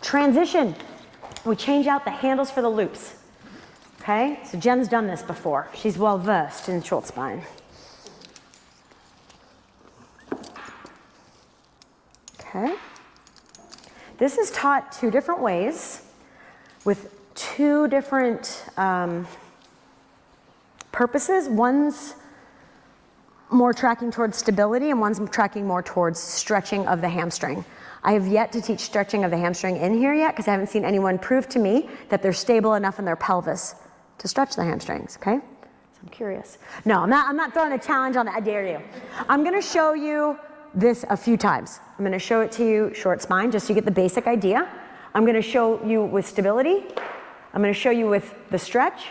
Transition. We change out the handles for the loops. Okay, so Jen's done this before. She's well versed in short spine. Okay. This is taught two different ways with two different purposes. One's more tracking towards stability and one's tracking more towards stretching of the hamstring. I have yet to teach stretching of the hamstring in here yet because I haven't seen anyone prove to me that they're stable enough in their pelvis to stretch the hamstrings, okay? So I'm curious. No, I'm not throwing a challenge on it, I dare you. I'm gonna show you this a few times. I'm gonna show it to you short spine just so you get the basic idea. I'm gonna show you with stability. I'm gonna show you with the stretch,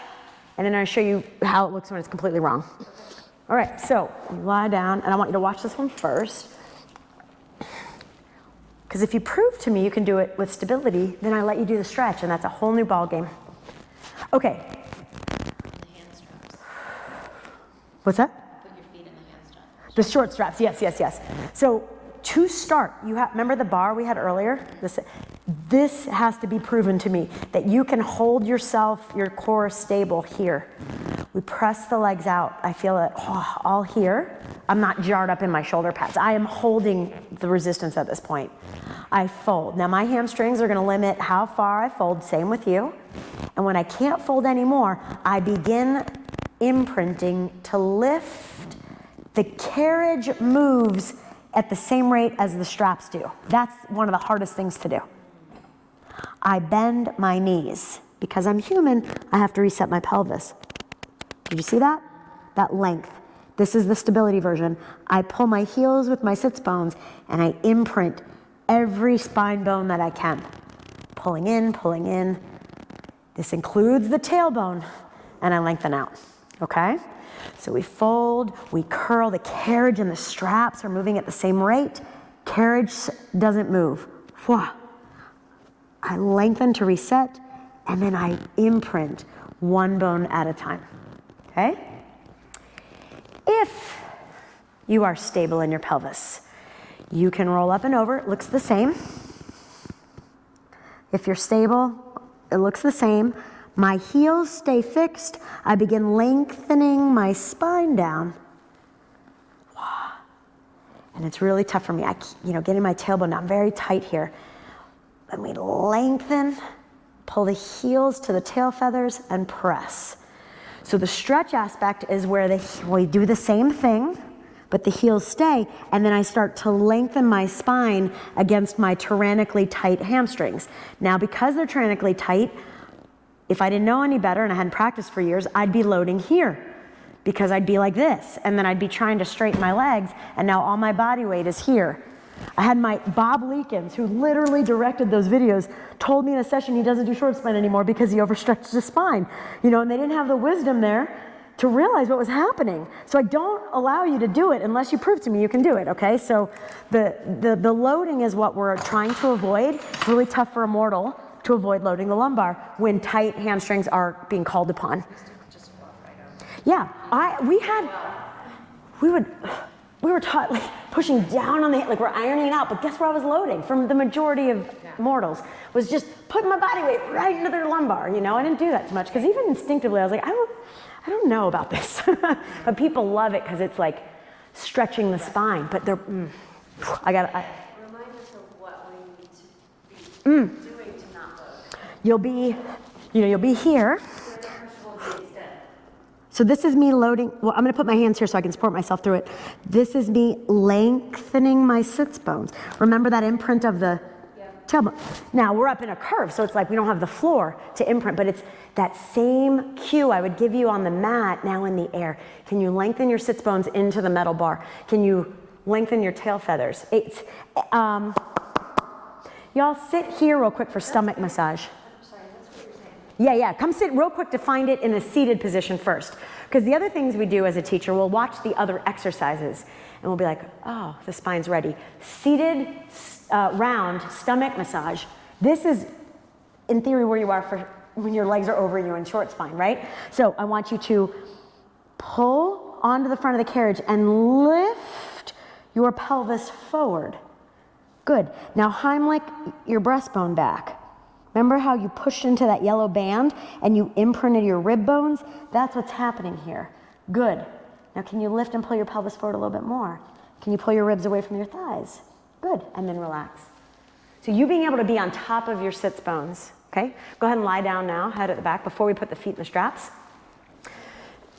and then I'm gonna show you how it looks when it's completely wrong. All right, so you lie down, and I want you to watch this one first. Because if you prove to me you can do it with stability, then I let you do the stretch, and that's a whole new ball game. Okay. The hand straps. What's that? Put your feet in the hand straps. The short straps, yes, yes, yes. So to start, you have, remember the bar we had earlier? This has to be proven to me, that you can hold yourself, your core stable here. We press the legs out. I feel it all here. I'm not jarred up in my shoulder pads. I am holding the resistance at this point. I fold. Now my hamstrings are gonna limit how far I fold, same with you. And when I can't fold anymore, I begin imprinting to lift. The carriage moves at the same rate as the straps do. That's one of the hardest things to do. I bend my knees. Because I'm human, I have to reset my pelvis. Did you see that? That length. This is the stability version. I pull my heels with my sits bones and I imprint every spine bone that I can. Pulling in, pulling in. This includes the tailbone, and I lengthen out, okay? So we fold, we curl, the carriage and the straps are moving at the same rate. Carriage doesn't move. I lengthen to reset, and then I imprint one bone at a time, okay? If you are stable in your pelvis, you can roll up and over, it looks the same. If you're stable, it looks the same. My heels stay fixed. I begin lengthening my spine down. And it's really tough for me. Getting my tailbone down, very tight here. And we lengthen, pull the heels to the tail feathers and press. So the stretch aspect is where we do the same thing, but the heels stay, and then I start to lengthen my spine against my tyrannically tight hamstrings. Now, because they're tyrannically tight, if I didn't know any better and I hadn't practiced for years, I'd be loading here because I'd be like this, and then I'd be trying to straighten my legs, and now all my body weight is here. I had my Bob Leakins, who literally directed those videos, told me in a session he doesn't do short spine anymore because he overstretched his spine, and they didn't have the wisdom there to realize what was happening. So I don't allow you to do it unless you prove to me you can do it, okay? So the loading is what we're trying to avoid. It's really tough for a mortal to avoid loading the lumbar when tight hamstrings are being called upon. Yeah, we were taught like pushing down on the hip, like we're ironing it out, but guess where I was loading from the majority of mortals was just putting my body weight right into their lumbar, I didn't do that too much because even instinctively I was like, I don't know about this. But people love it because it's like stretching the spine, but Remind us of what we need to be doing to not load. You'll be here. So this is me loading, well, I'm gonna put my hands here so I can support myself through it. This is me lengthening my sits bones. Remember that imprint of the tailbone? Now we're up in a curve, so it's like we don't have the floor to imprint, but it's that same cue I would give you on the mat now in the air. Can you lengthen your sits bones into the metal bar? Can you lengthen your tail feathers? Y'all sit here real quick for stomach massage. Yeah, come sit real quick to find it in a seated position first. Because the other things we do as a teacher, we'll watch the other exercises and we'll be like, oh, the spine's ready. Seated, round, stomach massage. This is, in theory, where you are for when your legs are over you in short spine, right? So I want you to pull onto the front of the carriage and lift your pelvis forward. Good. Now Heimlich your breastbone back. Remember how you pushed into that yellow band and you imprinted your rib bones? That's what's happening here. Good. Now can you lift and pull your pelvis forward a little bit more? Can you pull your ribs away from your thighs? Good. And then relax. So you being able to be on top of your sits bones, okay? Go ahead and lie down now, head at the back, before we put the feet in the straps.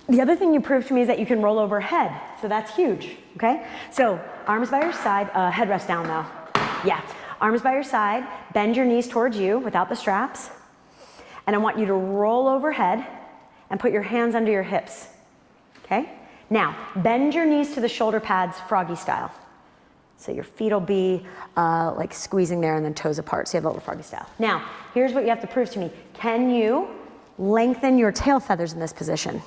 The other thing you proved to me is that you can roll over head. So that's huge, okay? So arms by your side, headrest down though. Yeah. Arms by your side, bend your knees towards you without the straps. And I want you to roll overhead and put your hands under your hips, okay? Now, bend your knees to the shoulder pads, froggy style. So your feet will be like squeezing there and then toes apart, so you have a little froggy style. Now, here's what you have to prove to me. Can you lengthen your tail feathers in this position?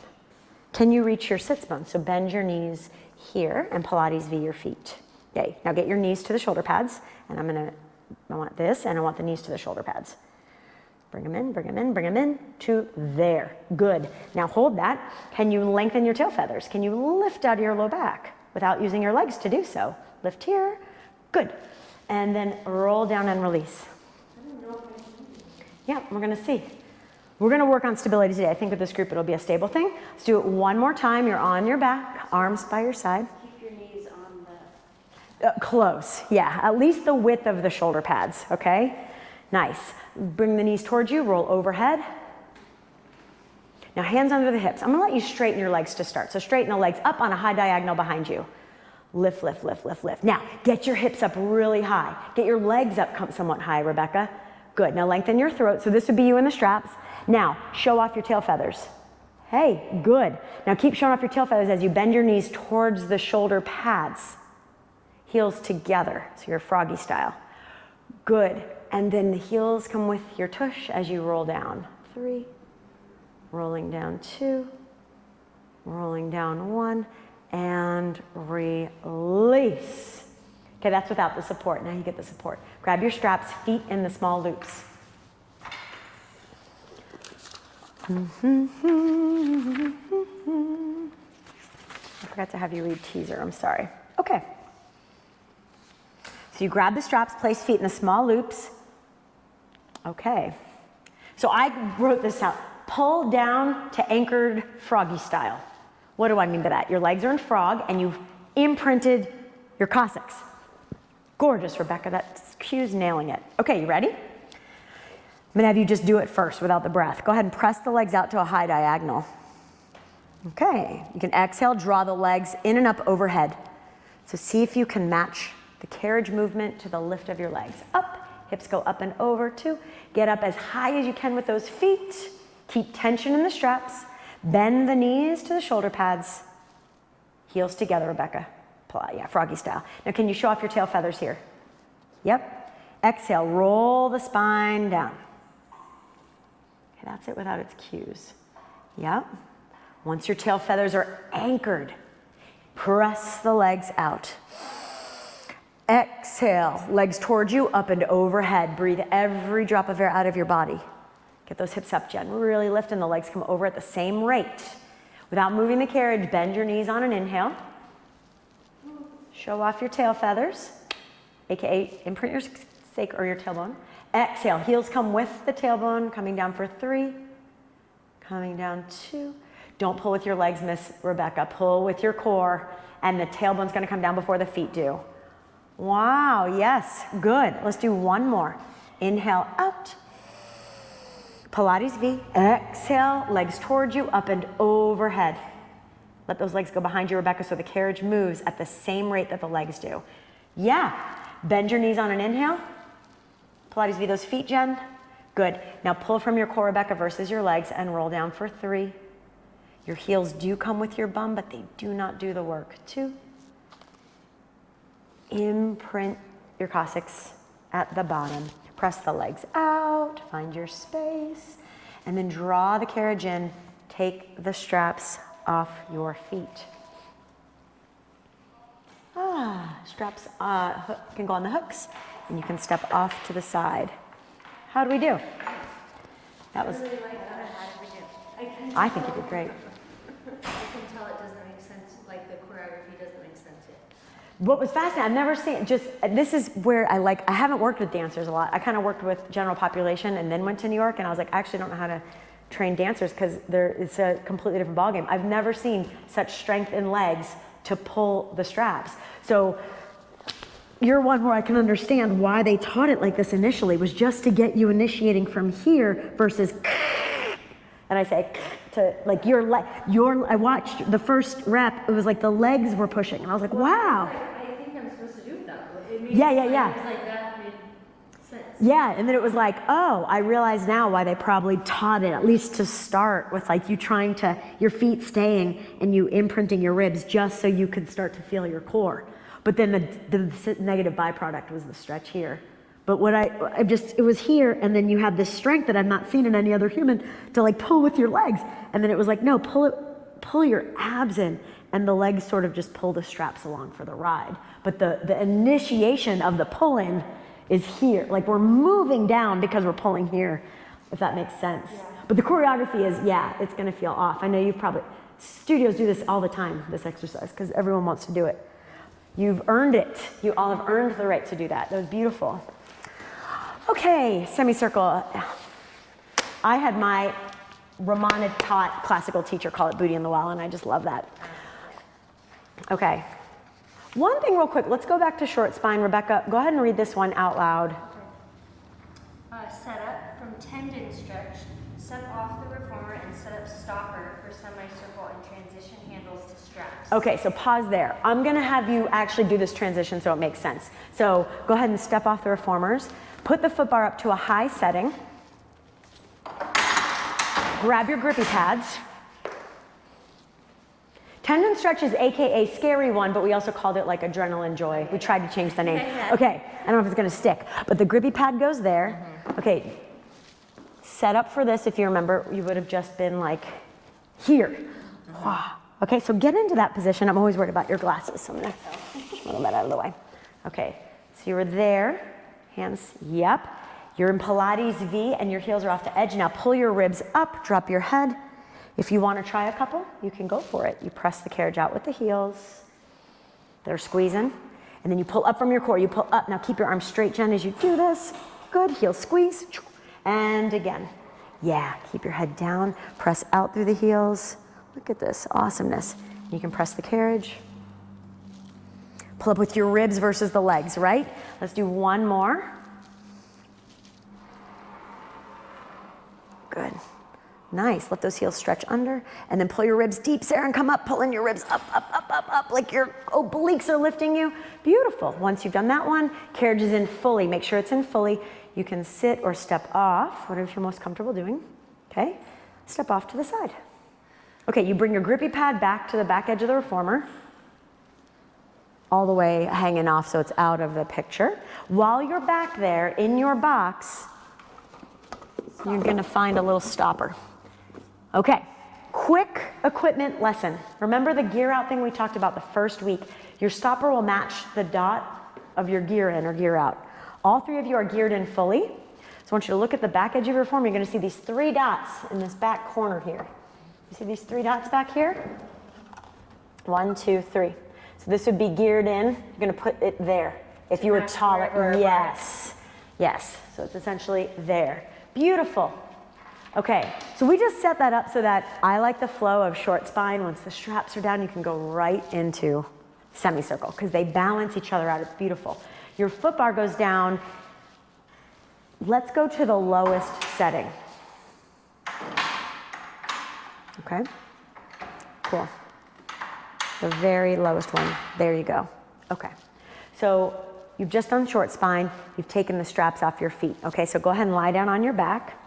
Can you reach your sits bones? So bend your knees here and Pilates V your feet. Okay, now get your knees to the shoulder pads, and I want this, and I want the knees to the shoulder pads. Bring them in, bring them in, bring them in, to there. Good. Now hold that. Can you lengthen your tail feathers? Can you lift out of your low back without using your legs to do so? Lift here. Good. And then roll down and release. Yeah, we're going to see. We're going to work on stability today. I think with this group it'll be a stable thing. Let's do it one more time. You're on your back, arms by your side. Keep your knees on the... Close, yeah, at least the width of the shoulder pads, okay? Nice. Bring the knees towards you, roll overhead. Now hands under the hips. I'm gonna let you straighten your legs to start. So straighten the legs up on a high diagonal behind you. Lift, lift, lift, lift, lift. Now, get your hips up really high. Get your legs up somewhat high, Rebecca. Good, now lengthen your throat. So this would be you in the straps. Now, show off your tail feathers. Hey, good. Now keep showing off your tail feathers as you bend your knees towards the shoulder pads. Heels together, so you're froggy style. Good, and then the heels come with your tush as you roll down. 3, rolling down 2, rolling down 1, and release. Okay, that's without the support. Now you get the support. Grab your straps, feet in the small loops. I forgot to have you read teaser, I'm sorry. Okay. So you grab the straps, place feet in the small loops. Okay. So I wrote this out. Pull down to anchored froggy style. What do I mean by that? Your legs are in frog and you've imprinted your Cossacks. Gorgeous, Rebecca. That cue's nailing it. Okay, you ready? I'm gonna have you just do it first without the breath. Go ahead and press the legs out to a high diagonal. Okay, you can exhale, draw the legs in and up overhead. So see if you can match the carriage movement to the lift of your legs. Up, hips go up and over, 2. Get up as high as you can with those feet. Keep tension in the straps. Bend the knees to the shoulder pads. Heels together, Rebecca. Yeah, froggy style. Now can you show off your tail feathers here? Yep. Exhale, roll the spine down. Okay, that's it without its cues. Yep. Once your tail feathers are anchored, press the legs out. Exhale, legs towards you, up and overhead. Breathe every drop of air out of your body. Get those hips up, Jen. Really lift and the legs come over at the same rate. Without moving the carriage, bend your knees on an inhale. Show off your tail feathers, AKA imprint your sacrum or your tailbone. Exhale, heels come with the tailbone, coming down for 3, coming down 2. Don't pull with your legs, Miss Rebecca. Pull with your core, and the tailbone's gonna come down before the feet do. Wow, yes, good. Let's do one more. Inhale out. Pilates V. Exhale, legs towards you, up and overhead. Let those legs go behind you, Rebecca, so the carriage moves at the same rate that the legs do. Yeah, bend your knees on an inhale. Pilates V, those feet, Jen. Good. Now pull from your core, Rebecca, versus your legs and roll down for 3. Your heels do come with your bum, but they do not do the work. 2. Imprint your Cossacks at the bottom. Press the legs out, find your space, and then draw the carriage in. Take the straps off your feet. Straps can go on the hooks, and you can step off to the side. How do we do? That was. I really like that. How did we do? I think you did great. I can tell it doesn't make sense, like the choreography doesn't make sense yet. What was fascinating, I've never seen, this is where I haven't worked with dancers a lot. I kind of worked with general population and then went to New York, and I was like, I actually don't know how to train dancers because it's a completely different ballgame. I've never seen such strength in legs to pull the straps. So you're one where I can understand why they taught it like this initially, was just to get you initiating from here versus, and I say, to like I watched the first rep, it was like the legs were pushing, and I was like, wow. I think I'm supposed to do it that way. It made Yeah. It was like that made sense. Yeah, and then it was like, oh, I realize now why they probably taught it, at least to start with, like you trying to, your feet staying and you imprinting your ribs just so you could start to feel your core. But then the negative byproduct was the stretch here. But what it was here, and then you had this strength that I've not seen in any other human to like pull with your legs. And then it was like, no, pull your abs in, and the legs sort of just pull the straps along for the ride. But the initiation of the pull-in is here. Like we're moving down because we're pulling here, if that makes sense. Yeah. But the choreography is, it's gonna feel off. I know studios do this all the time, this exercise, because everyone wants to do it. You've earned it. You all have earned the right to do that. That was beautiful. Okay, semicircle. I had my Ramana taught classical teacher call it booty in the well, and I just love that. Okay. One thing real quick, let's go back to short spine. Rebecca, go ahead and read this one out loud. Set up from tendon stretch, step off the reformer and set up stopper for semicircle and transition handles to straps. Okay, so pause there. I'm gonna have you actually do this transition so it makes sense. So go ahead and step off the reformers. Put the foot bar up to a high setting. Grab your grippy pads. Tendon stretch is AKA scary one, but we also called it like adrenaline joy. We tried to change the name. Okay, I don't know if it's gonna stick, but the grippy pad goes there. Okay, set up for this, if you remember, you would have just been like here. Okay, so get into that position. I'm always worried about your glasses, so I'm gonna push a little bit out of the way. Okay, so you were there, hands, yep. You're in Pilates V and your heels are off the edge. Now pull your ribs up, drop your head. If you want to try a couple, you can go for it. You press the carriage out with the heels. They're squeezing. And then you pull up from your core. You pull up. Now keep your arms straight, Jen, as you do this. Good. Heel squeeze. And again. Yeah. Keep your head down. Press out through the heels. Look at this awesomeness. You can press the carriage. Pull up with your ribs versus the legs, right? Let's do one more. Good. Nice. Let those heels stretch under, and then pull your ribs deep, Sarah, and come up, pulling your ribs up, up, up, up, up, like your obliques are lifting you. Beautiful. Once you've done that one, carriage is in fully. Make sure it's in fully. You can sit or step off, whatever you're most comfortable doing. Okay? Step off to the side. Okay, you bring your grippy pad back to the back edge of the reformer, all the way hanging off so it's out of the picture. While you're back there in your box, you're gonna find a little stopper. Okay, quick equipment lesson. Remember the gear out thing we talked about the first week? Your stopper will match the dot of your gear in or gear out. All three of you are geared in fully. So I want you to look at the back edge of your form. You're gonna see these 3 dots in this back corner here. You see these 3 dots back here? 1, 2, 3. So this would be geared in. You're gonna put it there. If you were taller, yes. Yes, so it's essentially there. Beautiful. Okay, so we just set that up so that I like the flow of short spine. Once the straps are down, you can go right into semicircle because they balance each other out. It's beautiful. Your foot bar goes down. Let's go to the lowest setting. Okay, cool. The very lowest one. There you go. Okay, so you've just done short spine. You've taken the straps off your feet. Okay, so go ahead and lie down on your back.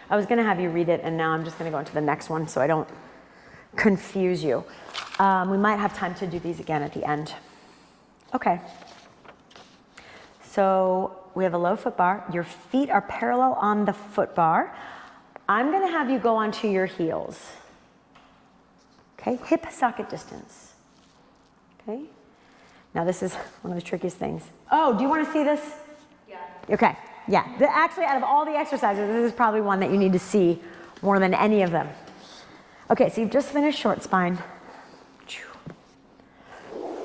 I was gonna have you read it, and now I'm just gonna go into the next one so I don't confuse you. We might have time to do these again at the end. Okay. So we have a low foot bar. Your feet are parallel on the foot bar. I'm gonna have you go onto your heels. Okay, hip socket distance. Okay. Now this is one of the trickiest things. Oh, do you want to see this? Yeah. Okay, yeah. Actually, out of all the exercises, this is probably one that you need to see more than any of them. Okay, so you've just finished short spine.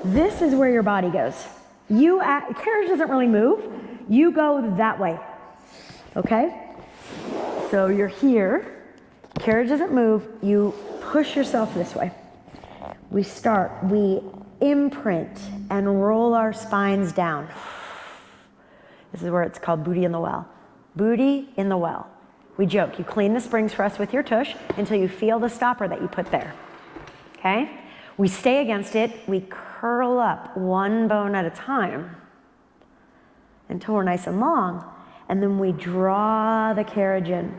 This is where your body goes. Carriage doesn't really move. You go that way, okay? So you're here, carriage doesn't move, you push yourself this way. We imprint and roll our spines down. This is where it's called booty in the well. Booty in the well. We joke, you clean the springs for us with your tush until you feel the stopper that you put there, okay? We stay against it, we curl up one bone at a time until we're nice and long, and then we draw the carriage in.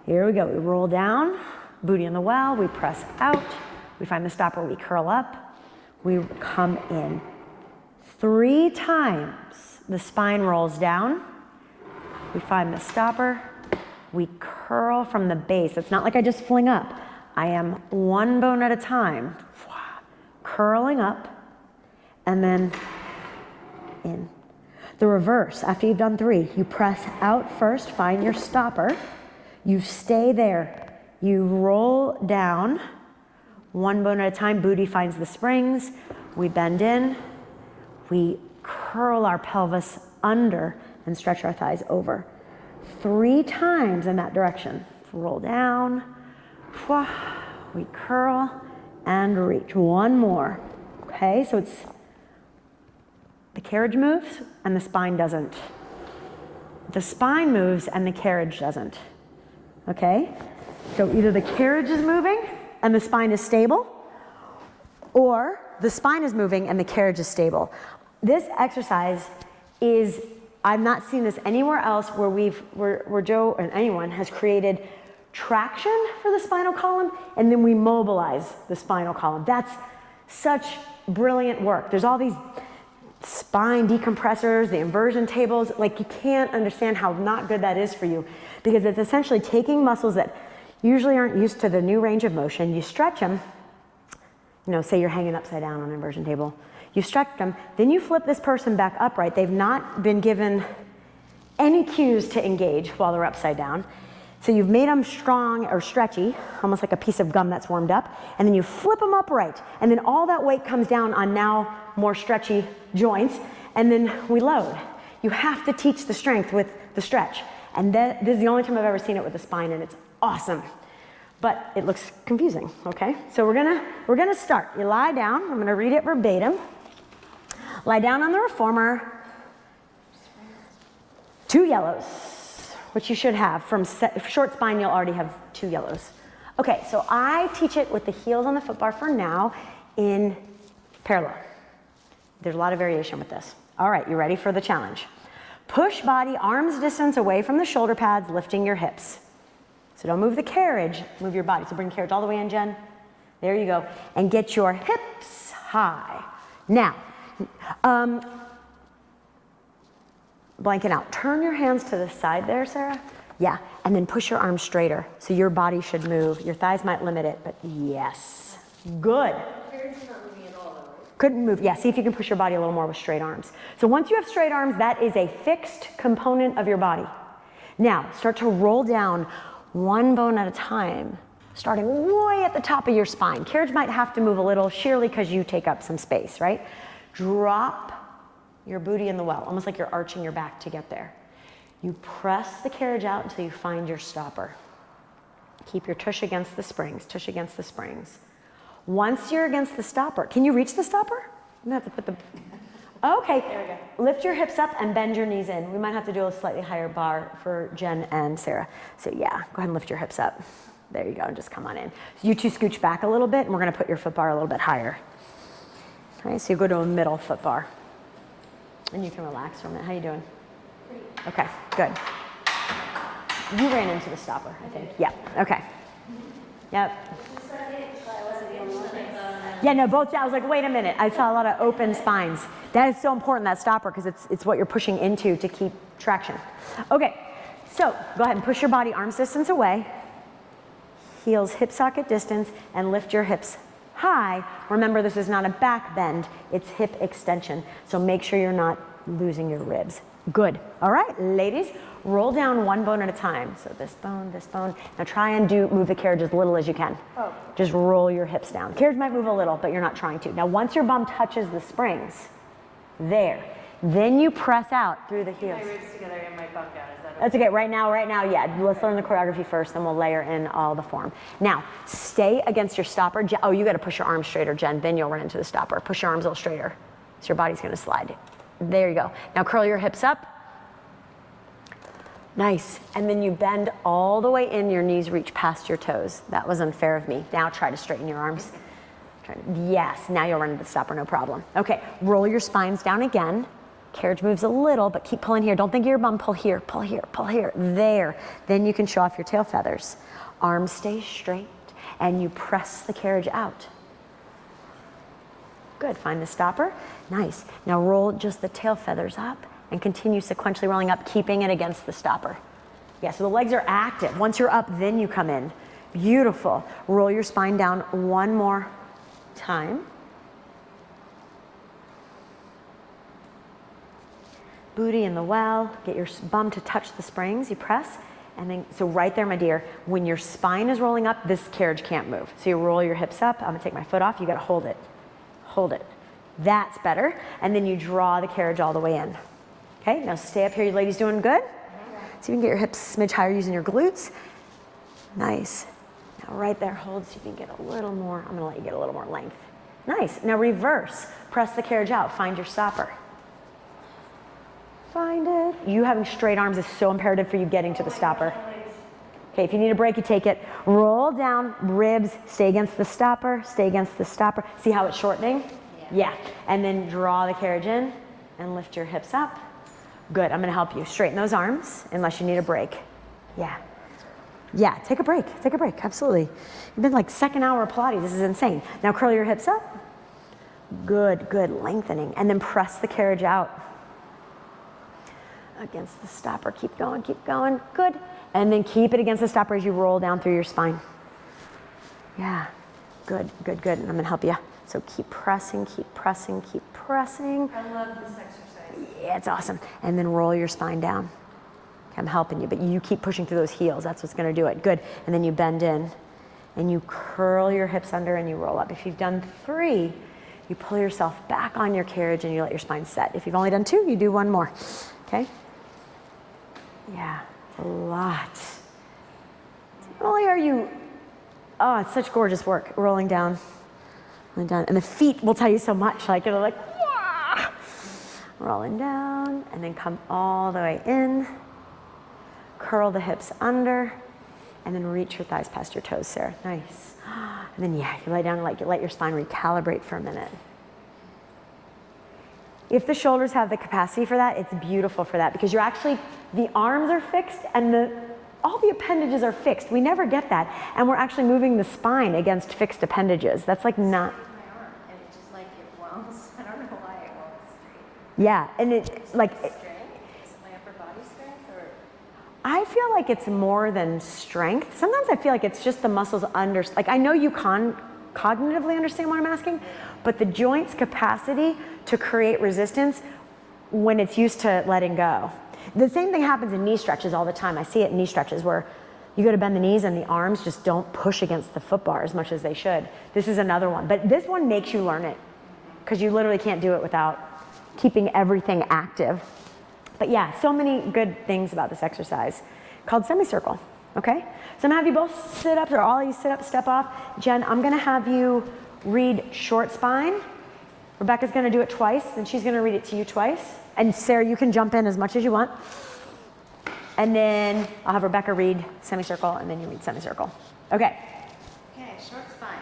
Here we go, we roll down, booty in the well, we press out, we find the stopper, we curl up, we come in. 3 times the spine rolls down, we find the stopper, we curl from the base. It's not like I just fling up. I am one bone at a time, curling up, and then in. The reverse, after you've done 3, you press out first, find your stopper, you stay there, you roll down, one bone at a time, booty finds the springs, we bend in, we curl our pelvis under and stretch our thighs over. 3 times in that direction. Roll down, we curl and reach. One more, okay? So it's the carriage moves and the spine doesn't. The spine moves and the carriage doesn't, okay? So either the carriage is moving and the spine is stable, or the spine is moving and the carriage is stable. This exercise is, I've not seen this anywhere else where Joe and anyone has created traction for the spinal column and then we mobilize the spinal column. That's such brilliant work. There's all these spine decompressors, the inversion tables, like you can't understand how not good that is for you because it's essentially taking muscles that usually aren't used to the new range of motion, you stretch them, you know, say you're hanging upside down on an inversion table, you stretch them, then you flip this person back upright. They've not been given any cues to engage while they're upside down. So you've made them strong or stretchy, almost like a piece of gum that's warmed up, and then you flip them upright, and then all that weight comes down on now more stretchy joints, and then we load. You have to teach the strength with the stretch, and this is the only time I've ever seen it with the spine, and it's awesome. But it looks confusing, okay? So we're gonna start. You lie down, I'm gonna read it verbatim. Lie down on the reformer, 2 yellows, which you should have. From short spine, you'll already have 2 yellows. Okay, so I teach it with the heels on the foot bar for now in parallel. There's a lot of variation with this. All right, you ready for the challenge? Push body arms distance away from the shoulder pads, lifting your hips. So don't move the carriage, move your body. So bring the carriage all the way in, Jen. There you go. And get your hips high. Now, blanking out. Turn your hands to the side there, Sarah. Yeah, and then push your arms straighter. So your body should move. Your thighs might limit it, but yes. Good. Couldn't move. Yeah, see if you can push your body a little more with straight arms. So once you have straight arms, that is a fixed component of your body. Now, start to roll down one bone at a time, starting way at the top of your spine. Carriage might have to move a little, sheerly because you take up some space, right? Drop your booty in the well, almost like you're arching your back to get there. You press the carriage out until you find your stopper. Keep your tush against the springs, tush against the springs. Once you're against the stopper, can you reach the stopper? I'm gonna have to put the, okay. There we go. Lift your hips up and bend your knees in. We might have to do a slightly higher bar for Jen and Sarah. So yeah, go ahead and lift your hips up. There you go, and just come on in. So you two scooch back a little bit and we're gonna put your foot bar a little bit higher. All right, so you go to a middle foot bar. And you can relax from it. How you doing? Okay, good. You ran into the stopper, I think. Yeah, okay. Yep. Yeah, no, both, I was like, wait a minute. I saw a lot of open spines. That is so important, that stopper, because it's what you're pushing into to keep traction. Okay, so go ahead and push your body arms distance away, heels hip socket distance, and lift your hips high. Remember, this is not a back bend, it's hip extension. So make sure you're not losing your ribs. Good. All right, ladies, roll down one bone at a time. So this bone, this bone. Now try and move the carriage as little as you can. Oh. Just roll your hips down. The carriage might move a little, but you're not trying to. Now once your bum touches the springs, there, then you press out through the heels. My ribs together and my bum down, is that okay? That's okay, right now, yeah. Let's learn the choreography first, then we'll layer in all the form. Now, stay against your stopper. Oh, you gotta push your arms straighter, Jen, then you'll run into the stopper. Push your arms a little straighter, so your body's gonna slide. There you go. Now curl your hips up. Nice, and then you bend all the way in, your knees reach past your toes. That was unfair of me. Now try to straighten your arms. Yes, now you'll run into the stopper, no problem. Okay, roll your spines down again. Carriage moves a little, but keep pulling here. Don't think of your bum, pull here, pull here, pull here. There, then you can show off your tail feathers. Arms stay straight, and you press the carriage out. Good, find the stopper. Nice. Now roll just the tail feathers up and continue sequentially rolling up, keeping it against the stopper. Yeah, so the legs are active. Once you're up, then you come in. Beautiful. Roll your spine down one more time. Booty in the well, get your bum to touch the springs, you press, and then, so right there, my dear, when your spine is rolling up, this carriage can't move. So you roll your hips up, I'm gonna take my foot off, you gotta hold it. Hold it. That's better. And then you draw the carriage all the way in. Okay, now stay up here, you ladies doing good? So you can get your hips a smidge higher using your glutes. Nice. Now right there, hold so you can get a little more, I'm gonna let you get a little more length. Nice, now reverse. Press the carriage out, find your stopper. Find it. You having straight arms is so imperative for you getting to the stopper. Okay, if you need a break, you take it. Roll down, ribs, stay against the stopper, stay against the stopper. See how it's shortening? Yeah. And then draw the carriage in and lift your hips up. Good, I'm gonna help you. Straighten those arms unless you need a break. Yeah. Yeah, take a break, absolutely. You've been like second hour of Pilates, this is insane. Now curl your hips up. Good, good, lengthening. And then press the carriage out against the stopper. Keep going, good. And then keep it against the stopper as you roll down through your spine. Yeah, good, good, good. And I'm gonna help you. So keep pressing, keep pressing, keep pressing. I love this exercise. Yeah, it's awesome. And then roll your spine down. Okay, I'm helping you, but you keep pushing through those heels. That's what's gonna do it. Good. And then you bend in and you curl your hips under and you roll up. If you've done 3, you pull yourself back on your carriage and you let your spine set. If you've only done 2, you do 1 more, okay? Yeah, a lot. Not only are you, oh, it's such gorgeous work, rolling down, and the feet will tell you so much, like it'll like, yeah! Rolling down, and then come all the way in, curl the hips under, and then reach your thighs past your toes, Sarah, nice. And then yeah, you lay down and like, you let your spine recalibrate for a minute. If the shoulders have the capacity for that, it's beautiful for that because you're actually, the arms are fixed and all the appendages are fixed. We never get that. And we're actually moving the spine against fixed appendages. That's like not. My arm, and it just like, it wonks. I don't know why it won't straight. Yeah, and it's like. Strength? Is it my upper body strength or? I feel like it's more than strength. Sometimes I feel like it's just the muscles under, like I know you cognitively understand what I'm asking, but the joint's capacity to create resistance when it's used to letting go. The same thing happens in knee stretches all the time. I see it in knee stretches where you go to bend the knees and the arms just don't push against the foot bar as much as they should. This is another one, but this one makes you learn it because you literally can't do it without keeping everything active. But yeah, so many good things about this exercise called semicircle, okay? So I'm gonna have you both sit up, or all of you sit up, step off. Jen, I'm gonna have you read short spine. Rebecca's gonna do it twice, and she's gonna read it to you twice. And Sarah, you can jump in as much as you want. And then I'll have Rebecca read semicircle, and then you read semicircle. Okay. Okay, short spine.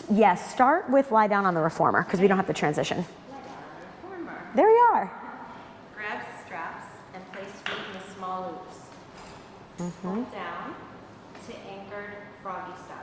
Yes, start with lie down on the reformer, because we don't have to transition. Lie down on the reformer. There we are. Grab straps and place feet in the small loops. Hold down to anchored froggy style.